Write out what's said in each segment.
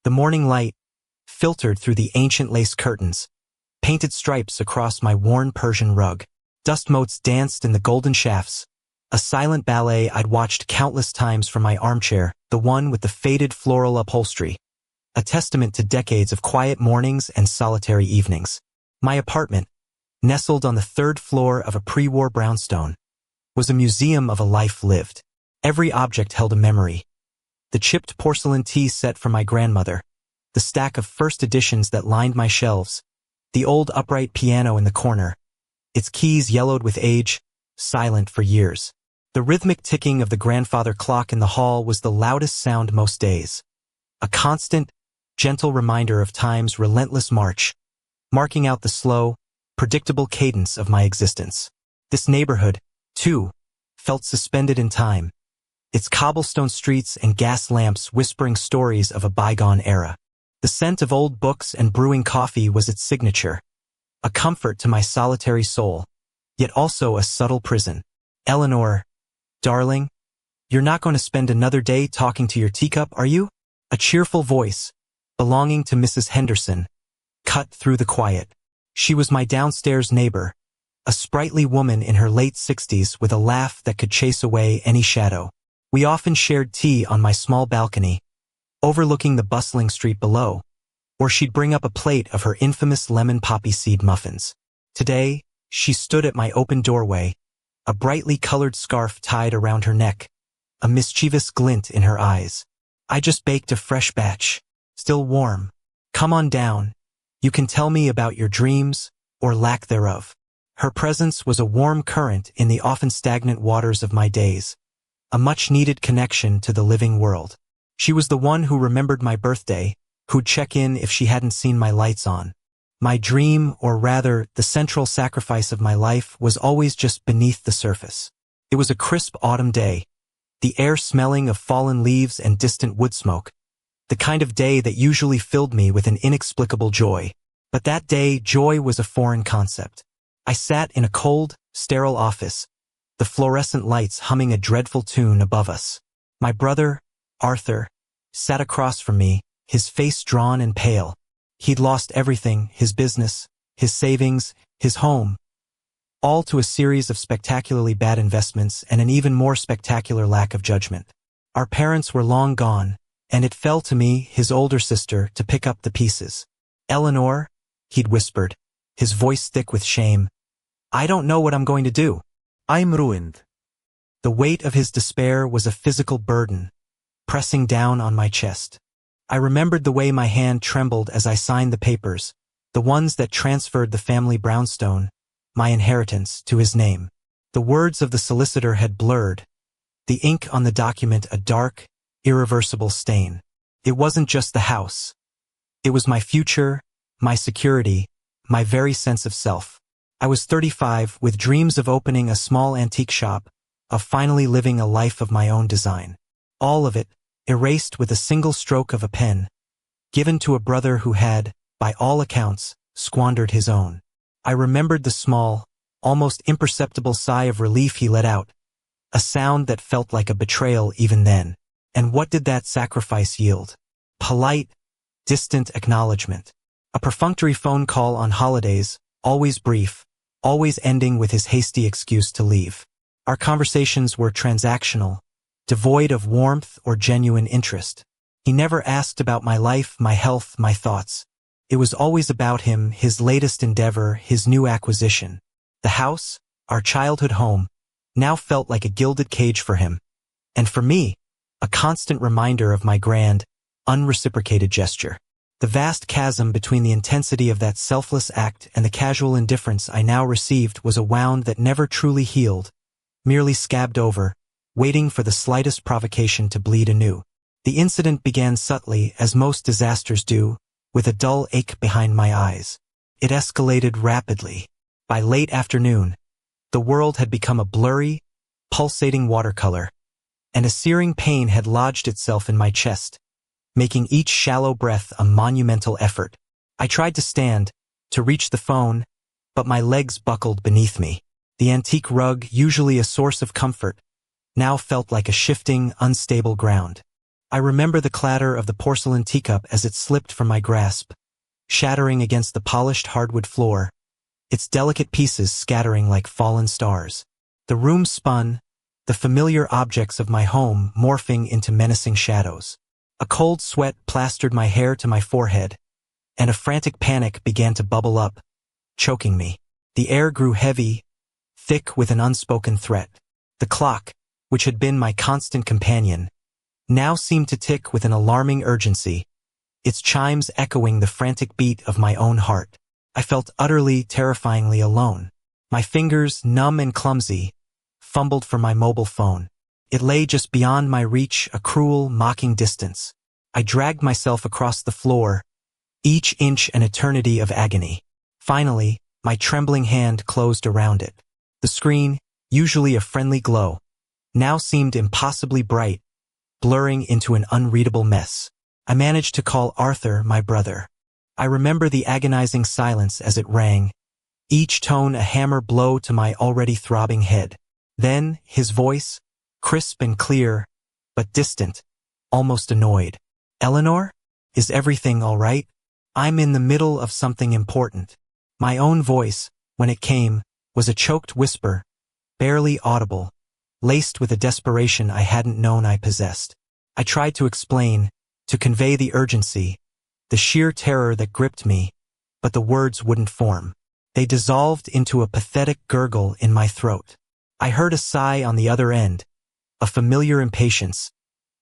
The morning light filtered through the ancient lace curtains, painted stripes across my worn Persian rug. Dust motes danced in the golden shafts, a silent ballet I'd watched countless times from my armchair, the one with the faded floral upholstery, a testament to decades of quiet mornings and solitary evenings. My apartment, nestled on the third floor of a pre-war brownstone, was a museum of a life lived. Every object held a memory. The chipped porcelain tea set from my grandmother, the stack of first editions that lined my shelves, the old upright piano in the corner, its keys yellowed with age, silent for years. The rhythmic ticking of the grandfather clock in the hall was the loudest sound most days, a constant, gentle reminder of time's relentless march, marking out the slow, predictable cadence of my existence. This neighborhood, too, felt suspended in time, its cobblestone streets and gas lamps whispering stories of a bygone era. The scent of old books and brewing coffee was its signature, a comfort to my solitary soul, yet also a subtle prison. "Eleanor, darling, you're not going to spend another day talking to your teacup, are you?" A cheerful voice, belonging to Mrs. Henderson, cut through the quiet. She was my downstairs neighbor, a sprightly woman in her late 60s with a laugh that could chase away any shadow. We often shared tea on my small balcony, overlooking the bustling street below, or she'd bring up a plate of her infamous lemon poppy seed muffins. Today, she stood at my open doorway, a brightly colored scarf tied around her neck, a mischievous glint in her eyes. "I just baked a fresh batch, still warm. Come on down. You can tell me about your dreams, or lack thereof." Her presence was a warm current in the often stagnant waters of my days, a much-needed connection to the living world. She was the one who remembered my birthday, who'd check in if she hadn't seen my lights on. My dream, or rather, the central sacrifice of my life, was always just beneath the surface. It was a crisp autumn day, the air smelling of fallen leaves and distant wood smoke, the kind of day that usually filled me with an inexplicable joy. But that day, joy was a foreign concept. I sat in a cold, sterile office, the fluorescent lights humming a dreadful tune above us. My brother, Arthur, sat across from me, his face drawn and pale. He'd lost everything, his business, his savings, his home, all to a series of spectacularly bad investments and an even more spectacular lack of judgment. Our parents were long gone, and it fell to me, his older sister, to pick up the pieces. "Eleanor," he'd whispered, his voice thick with shame, "I don't know what I'm going to do. I'm ruined." The weight of his despair was a physical burden, pressing down on my chest. I remembered the way my hand trembled as I signed the papers, the ones that transferred the family brownstone, my inheritance, to his name. The words of the solicitor had blurred, the ink on the document a dark, irreversible stain. It wasn't just the house. It was my future, my security, my very sense of self. I was 35, with dreams of opening a small antique shop, of finally living a life of my own design. All of it, erased with a single stroke of a pen, given to a brother who had, by all accounts, squandered his own. I remembered the small, almost imperceptible sigh of relief he let out, a sound that felt like a betrayal even then. And what did that sacrifice yield? Polite, distant acknowledgement. A perfunctory phone call on holidays, always brief, always ending with his hasty excuse to leave. Our conversations were transactional, devoid of warmth or genuine interest. He never asked about my life, my health, my thoughts. It was always about him, his latest endeavor, his new acquisition. The house, our childhood home, now felt like a gilded cage for him. And for me, a constant reminder of my grand, unreciprocated gesture. The vast chasm between the intensity of that selfless act and the casual indifference I now received was a wound that never truly healed, merely scabbed over, waiting for the slightest provocation to bleed anew. The incident began subtly, as most disasters do, with a dull ache behind my eyes. It escalated rapidly. By late afternoon, the world had become a blurry, pulsating watercolor, and a searing pain had lodged itself in my chest, making each shallow breath a monumental effort. I tried to stand, to reach the phone, but my legs buckled beneath me. The antique rug, usually a source of comfort, now felt like a shifting, unstable ground. I remember the clatter of the porcelain teacup as it slipped from my grasp, shattering against the polished hardwood floor, its delicate pieces scattering like fallen stars. The room spun, the familiar objects of my home morphing into menacing shadows. A cold sweat plastered my hair to my forehead, and a frantic panic began to bubble up, choking me. The air grew heavy, thick with an unspoken threat. The clock, which had been my constant companion, now seemed to tick with an alarming urgency, its chimes echoing the frantic beat of my own heart. I felt utterly, terrifyingly alone. My fingers, numb and clumsy, fumbled for my mobile phone. It lay just beyond my reach, a cruel, mocking distance. I dragged myself across the floor, each inch an eternity of agony. Finally, my trembling hand closed around it. The screen, usually a friendly glow, now seemed impossibly bright, blurring into an unreadable mess. I managed to call Arthur, my brother. I remember the agonizing silence as it rang, each tone a hammer blow to my already throbbing head. Then, his voice, crisp and clear, but distant, almost annoyed. "Eleanor? Is everything all right? I'm in the middle of something important." My own voice, when it came, was a choked whisper, barely audible, laced with a desperation I hadn't known I possessed. I tried to explain, to convey the urgency, the sheer terror that gripped me, but the words wouldn't form. They dissolved into a pathetic gurgle in my throat. I heard a sigh on the other end, a familiar impatience,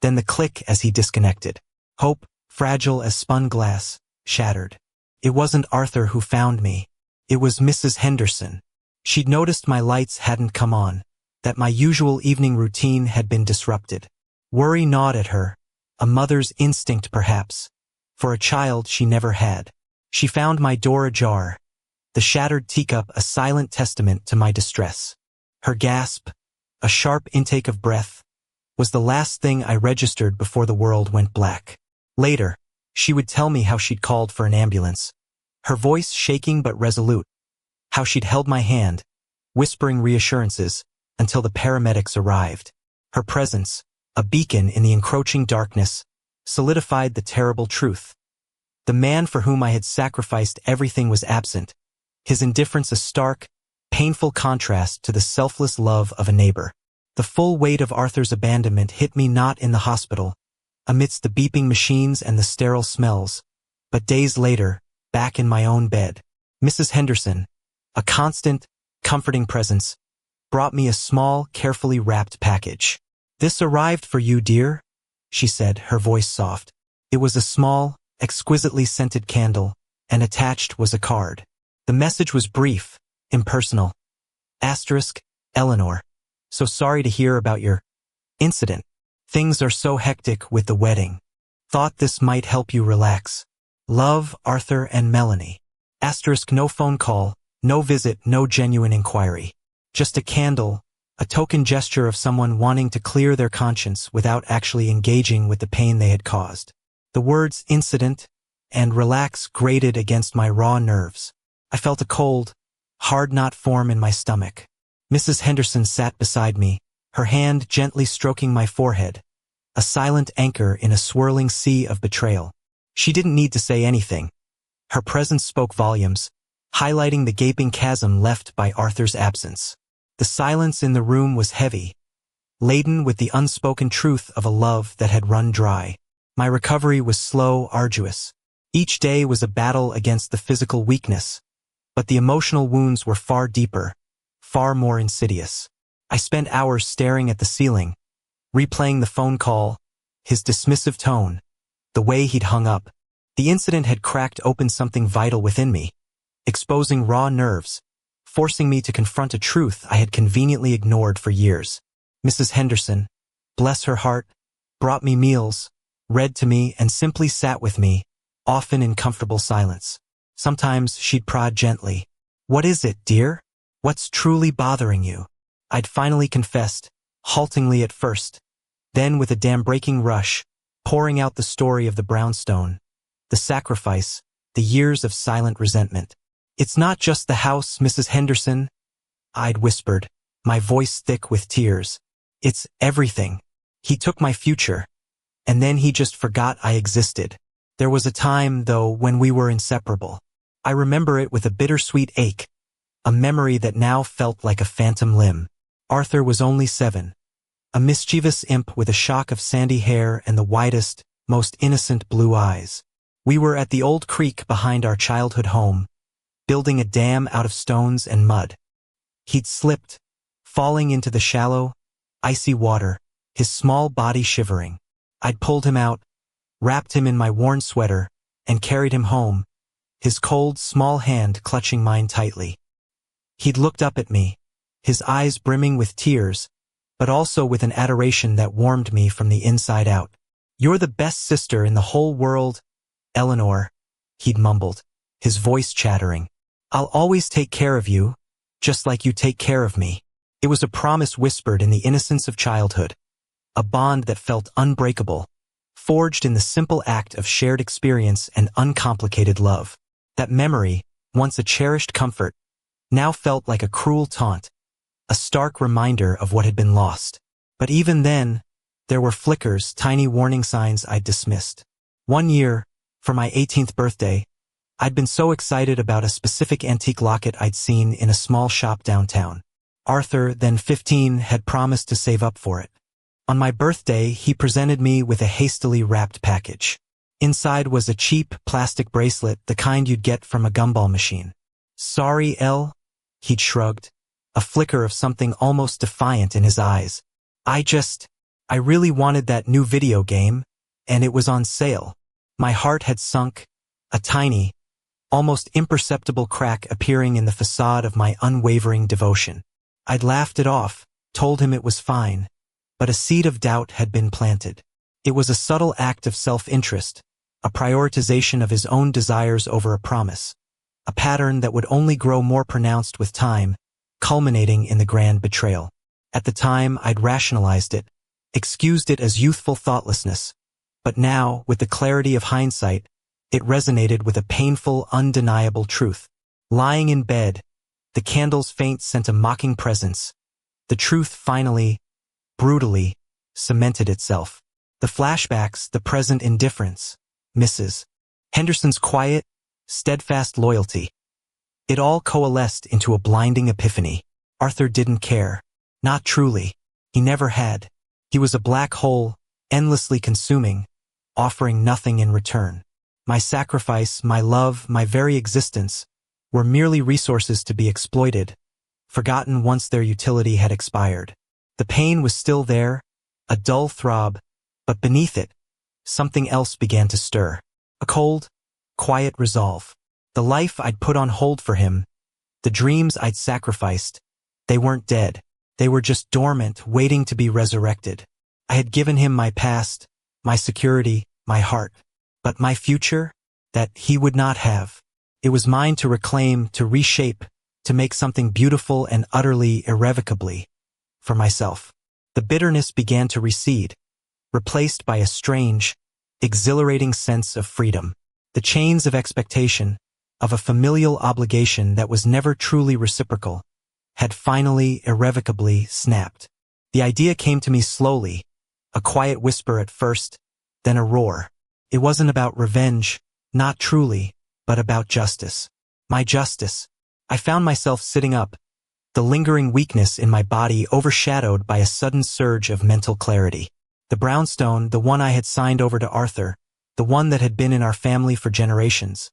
then the click as he disconnected. Hope, fragile as spun glass, shattered. It wasn't Arthur who found me. It was Mrs. Henderson. She'd noticed my lights hadn't come on, that my usual evening routine had been disrupted. Worry gnawed at her, a mother's instinct perhaps, for a child she never had. She found my door ajar, the shattered teacup a silent testament to my distress. Her gasp, a sharp intake of breath, was the last thing I registered before the world went black. Later, she would tell me how she'd called for an ambulance, her voice shaking but resolute, how she'd held my hand, whispering reassurances, until the paramedics arrived. Her presence, a beacon in the encroaching darkness, solidified the terrible truth. The man for whom I had sacrificed everything was absent, his indifference a stark, painful contrast to the selfless love of a neighbor. The full weight of Arthur's abandonment hit me not in the hospital, amidst the beeping machines and the sterile smells, but days later, back in my own bed. Mrs. Henderson, a constant, comforting presence, brought me a small, carefully wrapped package. "This arrived for you, dear," she said, her voice soft. It was a small, exquisitely scented candle, and attached was a card. The message was brief, impersonal. Asterisk, Eleanor. So sorry to hear about your incident. Things are so hectic with the wedding. Thought this might help you relax. Love, Arthur and Melanie. Asterisk, no phone call, no visit, no genuine inquiry. Just a candle, a token gesture of someone wanting to clear their conscience without actually engaging with the pain they had caused. The words incident and relax grated against my raw nerves. I felt a cold, hard knot form in my stomach. Mrs. Henderson sat beside me, her hand gently stroking my forehead, a silent anchor in a swirling sea of betrayal. She didn't need to say anything. Her presence spoke volumes, highlighting the gaping chasm left by Arthur's absence. The silence in the room was heavy, laden with the unspoken truth of a love that had run dry. My recovery was slow, arduous. Each day was a battle against the physical weakness, but the emotional wounds were far deeper, far more insidious. I spent hours staring at the ceiling, replaying the phone call, his dismissive tone, the way he'd hung up. The incident had cracked open something vital within me, exposing raw nerves, forcing me to confront a truth I had conveniently ignored for years. Mrs. Henderson, bless her heart, brought me meals, read to me, and simply sat with me, often in comfortable silence. Sometimes she'd prod gently. "What is it, dear? What's truly bothering you?" I'd finally confessed, haltingly at first, then with a dam-breaking rush, pouring out the story of the brownstone, the sacrifice, the years of silent resentment. "It's not just the house, Mrs. Henderson," I'd whispered, my voice thick with tears. "It's everything. He took my future, and then he just forgot I existed. There was a time, though, when we were inseparable. I remember it with a bittersweet ache, a memory that now felt like a phantom limb. Arthur was only 7, a mischievous imp with a shock of sandy hair and the widest, most innocent blue eyes. We were at the old creek behind our childhood home, building a dam out of stones and mud. He'd slipped, falling into the shallow, icy water, his small body shivering. I'd pulled him out, wrapped him in my worn sweater, and carried him home, his cold, small hand clutching mine tightly. He'd looked up at me, his eyes brimming with tears, but also with an adoration that warmed me from the inside out. "You're the best sister in the whole world, Eleanor," he'd mumbled, his voice chattering. "I'll always take care of you, just like you take care of me." It was a promise whispered in the innocence of childhood, a bond that felt unbreakable, forged in the simple act of shared experience and uncomplicated love. That memory, once a cherished comfort, now felt like a cruel taunt, a stark reminder of what had been lost. But even then, there were flickers, tiny warning signs I'd dismissed. One year, for my 18th birthday, I'd been so excited about a specific antique locket I'd seen in a small shop downtown. Arthur, then 15, had promised to save up for it. On my birthday, he presented me with a hastily wrapped package. Inside was a cheap plastic bracelet, the kind you'd get from a gumball machine. "Sorry, Elle," he'd shrugged, a flicker of something almost defiant in his eyes. I really wanted that new video game, and it was on sale." My heart had sunk, a tiny, almost imperceptible crack appearing in the facade of my unwavering devotion. I'd laughed it off, told him it was fine, but a seed of doubt had been planted. It was a subtle act of self-interest, a prioritization of his own desires over a promise, a pattern that would only grow more pronounced with time, culminating in the grand betrayal. At the time, I'd rationalized it, excused it as youthful thoughtlessness, but now, with the clarity of hindsight, it resonated with a painful, undeniable truth. Lying in bed, the candle's faint scent a mocking presence. The truth finally, brutally, cemented itself. The flashbacks, the present indifference, Mrs. Henderson's quiet, steadfast loyalty. It all coalesced into a blinding epiphany. Arthur didn't care. Not truly. He never had. He was a black hole, endlessly consuming, offering nothing in return. My sacrifice, my love, my very existence, were merely resources to be exploited, forgotten once their utility had expired. The pain was still there, a dull throb, but beneath it, something else began to stir. A cold, quiet resolve. The life I'd put on hold for him, the dreams I'd sacrificed, they weren't dead. They were just dormant, waiting to be resurrected. I had given him my past, my security, my heart. But my future? That he would not have. It was mine to reclaim, to reshape, to make something beautiful and utterly, irrevocably, for myself. The bitterness began to recede, replaced by a strange, exhilarating sense of freedom. The chains of expectation, of a familial obligation that was never truly reciprocal, had finally, irrevocably snapped. The idea came to me slowly, a quiet whisper at first, then a roar. It wasn't about revenge, not truly, but about justice. My justice. I found myself sitting up, the lingering weakness in my body overshadowed by a sudden surge of mental clarity. The brownstone, the one I had signed over to Arthur, the one that had been in our family for generations.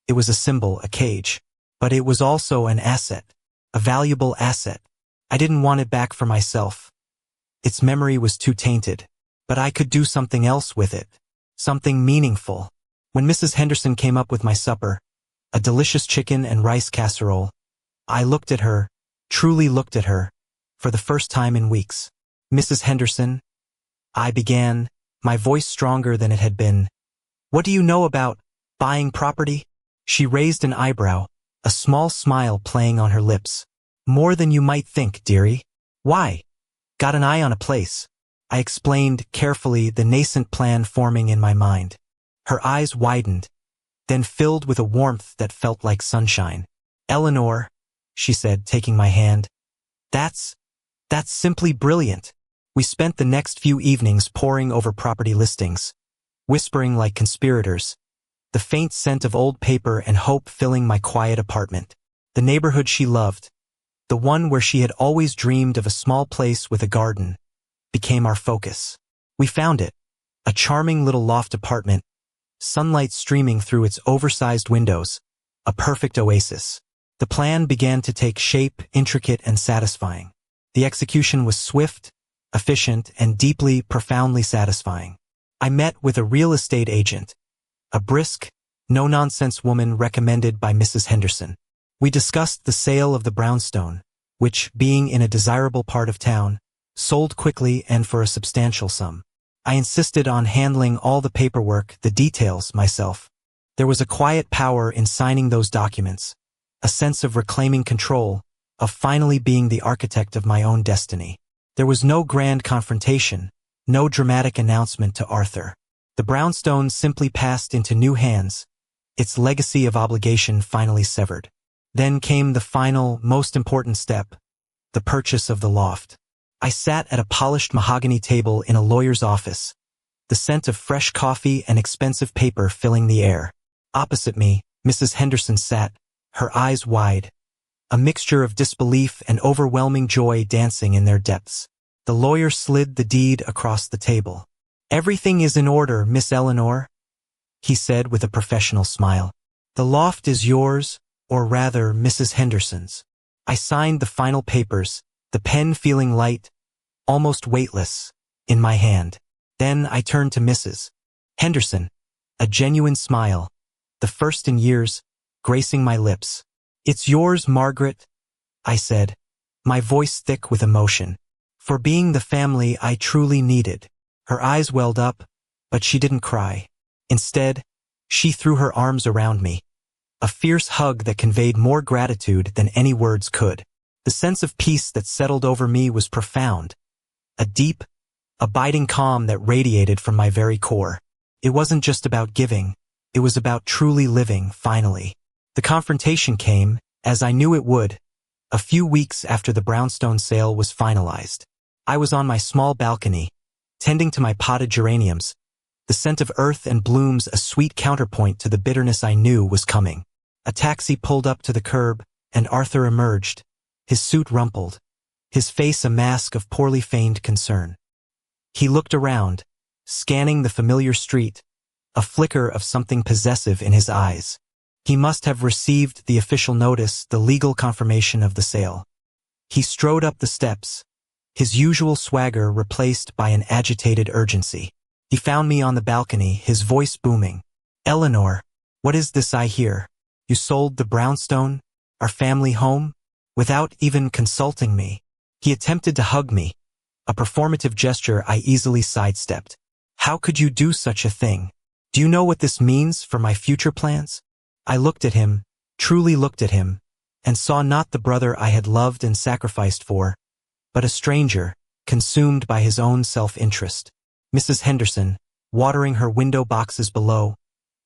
It was a symbol, a cage. But it was also an asset, a valuable asset. I didn't want it back for myself. Its memory was too tainted. But I could do something else with it. Something meaningful. When Mrs. Henderson came up with my supper, a delicious chicken and rice casserole, I looked at her, truly looked at her, for the first time in weeks. "Mrs. Henderson," I began, my voice stronger than it had been. "What do you know about buying property?" She raised an eyebrow, a small smile playing on her lips. "More than you might think, dearie." "Why?" "Got an eye on a place." I explained carefully, the nascent plan forming in my mind. Her eyes widened, then filled with a warmth that felt like sunshine. "Eleanor," she said, taking my hand, That's simply brilliant. We spent the next few evenings poring over property listings, whispering like conspirators, the faint scent of old paper and hope filling my quiet apartment. The neighborhood she loved, the one where she had always dreamed of a small place with a garden, became our focus. We found it, a charming little loft apartment, sunlight streaming through its oversized windows, a perfect oasis. The plan began to take shape, intricate and satisfying. The execution was swift, efficient, and deeply, profoundly satisfying. I met with a real estate agent, a brisk, no-nonsense woman recommended by Mrs. Henderson. We discussed the sale of the brownstone, which, being in a desirable part of town, sold quickly and for a substantial sum. I insisted on handling all the paperwork, the details, myself. There was a quiet power in signing those documents, a sense of reclaiming control, of finally being the architect of my own destiny. There was no grand confrontation, no dramatic announcement to Arthur. The brownstone simply passed into new hands, its legacy of obligation finally severed. Then came the final, most important step, the purchase of the loft. I sat at a polished mahogany table in a lawyer's office, the scent of fresh coffee and expensive paper filling the air. Opposite me, Mrs. Henderson sat, her eyes wide, a mixture of disbelief and overwhelming joy dancing in their depths. The lawyer slid the deed across the table. "Everything is in order, Miss Eleanor," he said with a professional smile. "The loft is yours, or rather Mrs. Henderson's." I signed the final papers, the pen feeling light, almost weightless, in my hand. Then I turned to Mrs. Henderson, a genuine smile, the first in years, gracing my lips. "It's yours, Margaret," I said, my voice thick with emotion, "for being the family I truly needed." Her eyes welled up, but she didn't cry. Instead, she threw her arms around me, a fierce hug that conveyed more gratitude than any words could. The sense of peace that settled over me was profound, a deep, abiding calm that radiated from my very core. It wasn't just about giving, it was about truly living, finally. The confrontation came, as I knew it would, a few weeks after the brownstone sale was finalized. I was on my small balcony, tending to my potted geraniums, the scent of earth and blooms a sweet counterpoint to the bitterness I knew was coming. A taxi pulled up to the curb, and Arthur emerged, his suit rumpled, his face a mask of poorly feigned concern. He looked around, scanning the familiar street, a flicker of something possessive in his eyes. He must have received the official notice, the legal confirmation of the sale. He strode up the steps, his usual swagger replaced by an agitated urgency. He found me on the balcony, his voice booming. "Eleanor, what is this I hear? You sold the brownstone, our family home, without even consulting me." He attempted to hug me, a performative gesture I easily sidestepped. "How could you do such a thing? Do you know what this means for my future plans?" I looked at him, truly looked at him, and saw not the brother I had loved and sacrificed for, but a stranger, consumed by his own self-interest. Mrs. Henderson, watering her window boxes below,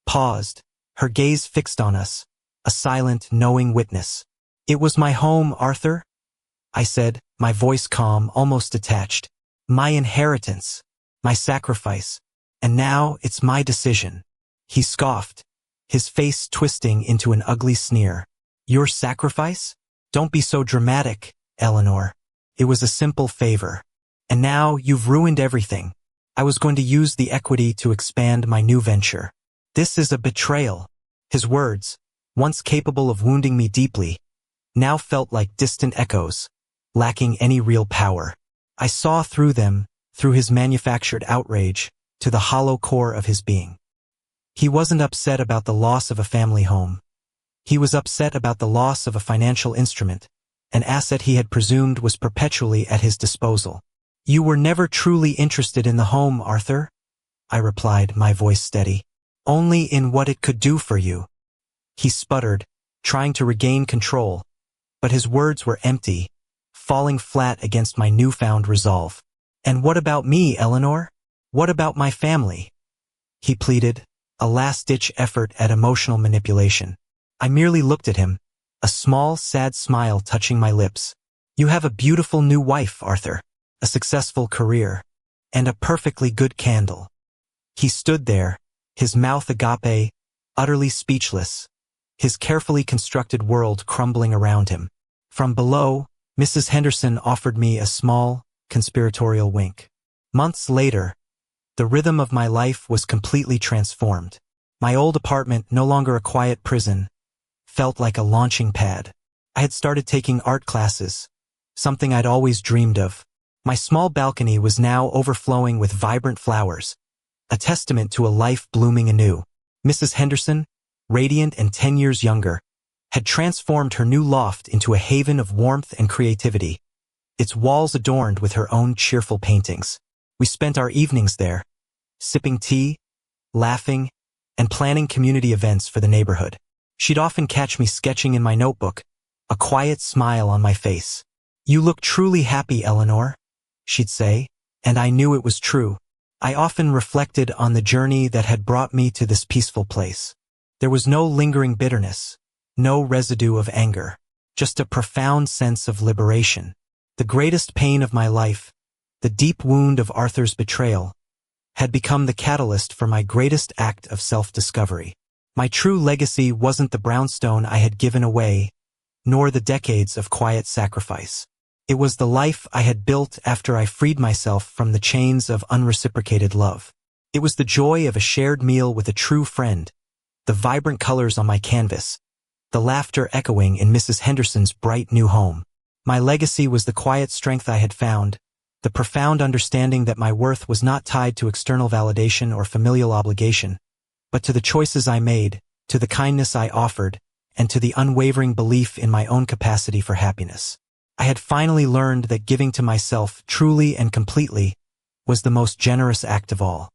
paused, her gaze fixed on us, a silent, knowing witness. "It was my home, Arthur," I said, my voice calm, almost detached. "My inheritance, my sacrifice, and now it's my decision." He scoffed, his face twisting into an ugly sneer. "Your sacrifice? Don't be so dramatic, Eleanor. It was a simple favor. And now you've ruined everything. I was going to use the equity to expand my new venture. This is a betrayal." His words, once capable of wounding me deeply, now felt like distant echoes, lacking any real power. I saw through them, through his manufactured outrage, to the hollow core of his being. He wasn't upset about the loss of a family home. He was upset about the loss of a financial instrument, an asset he had presumed was perpetually at his disposal. "You were never truly interested in the home, Arthur," I replied, my voice steady. "Only in what it could do for you." He sputtered, trying to regain control, but his words were empty, falling flat against my newfound resolve. "And what about me, Eleanor? What about my family?" he pleaded, a last-ditch effort at emotional manipulation. I merely looked at him, a small, sad smile touching my lips. "You have a beautiful new wife, Arthur. a successful career, and a perfectly good candle. He stood there, his mouth agape, utterly speechless, his carefully constructed world crumbling around him. From below, Mrs. Henderson offered me a small, conspiratorial wink. Months later, the rhythm of my life was completely transformed. My old apartment, no longer a quiet prison, felt like a launching pad. I had started taking art classes, something I'd always dreamed of. My small balcony was now overflowing with vibrant flowers, a testament to a life blooming anew. Mrs. Henderson, radiant and 10 years younger, had transformed her new loft into a haven of warmth and creativity, its walls adorned with her own cheerful paintings. We spent our evenings there, sipping tea, laughing, and planning community events for the neighborhood. She'd often catch me sketching in my notebook, a quiet smile on my face. "You look truly happy, Eleanor," she'd say, and I knew it was true. I often reflected on the journey that had brought me to this peaceful place. There was no lingering bitterness, no residue of anger, just a profound sense of liberation. The greatest pain of my life, the deep wound of Arthur's betrayal, had become the catalyst for my greatest act of self-discovery. My true legacy wasn't the brownstone I had given away, nor the decades of quiet sacrifice. It was the life I had built after I freed myself from the chains of unreciprocated love. It was the joy of a shared meal with a true friend, the vibrant colors on my canvas, the laughter echoing in Mrs. Henderson's bright new home. My legacy was the quiet strength I had found, the profound understanding that my worth was not tied to external validation or familial obligation, but to the choices I made, to the kindness I offered, and to the unwavering belief in my own capacity for happiness. I had finally learned that giving to myself truly and completely was the most generous act of all.